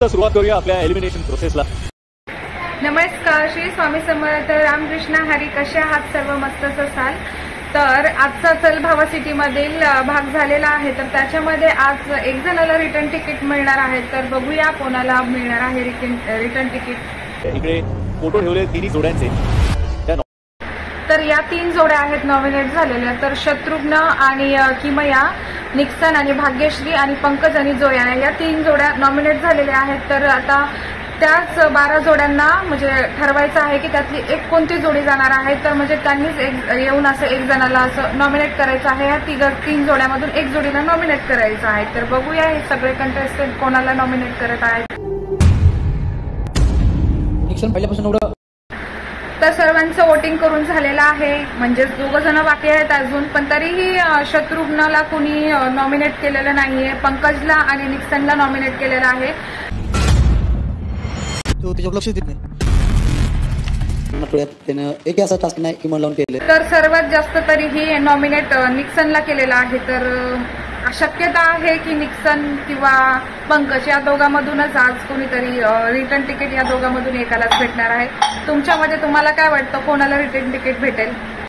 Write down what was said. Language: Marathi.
सुरुवात करूया आपल्या एलिमिनेशन प्रोसेसला। नमस्कार, श्री स्वामी समर्थ, रामकृष्ण हरी। कसे आहात सर्व? मस्तच असाल तर आजचा चल भावा सिटी मधील भाग झालेला आहे, तर त्याच्यामध्ये आज एक जणाला रिटर्न तिकीट मिळणार आहे। तर बघूया कोणाला मिळणार आहे रिटर्न तिकीट। इकडे फोटो ठेवले तिन्ही जोड्यांचे, तर या 3 जोड्या आहेत नॉमिनेट झालेल्या। तर शत्रुघ्न आणि किमया, निक्सन आणि भाग्यश्री आणि पंकज आणि जोया या 3 जोड्या नॉमिनेट झालेल्या आहेत। तर आता त्याच 12 जोड्यांना म्हणजे ठरवायचं आहे की त्यातली एक कोणती जोडी जाणार आहे। तर म्हणजे त्यांनीच येऊन असं एक जणाला असं नॉमिनेट करायचं आहे। या 3 जोड्यामधून एक जोडीला नॉमिनेट करायचं आहे। तर बघूया हे सगळे कंटेस्टंट कोणाला नॉमिनेट करत आहेत। पहिल्यापासून तर सर्वांचं वोटिंग करून झालेलं आहे, म्हणजे 2 जण बाकी आहेत अजून, पण तरीही शत्रुघ्नला कुणी नॉमिनेट केलेलं नाहीये। पंकजला आणि निक्सनला नॉमिनेट केलेलं आहे। तो त्याच्यावर लक्ष देत नाही, त्यानं एक असा टास्क नाही की मन लावून केलं। तर सर्वात जास्त तरीही नॉमिनेट निक्सनला केलेलं आहे। तर शक्यता आहे की निक्सन किंवा पंकज या दोघांमधूनच आज कोणीतरी रिटर्न तिकीट या दोघांमधून एकालाच भेटणार आहे। तुमच्यामध्ये तुम्हाला काय वाटतं, कोणाला रिटर्न तिकीट भेटेल?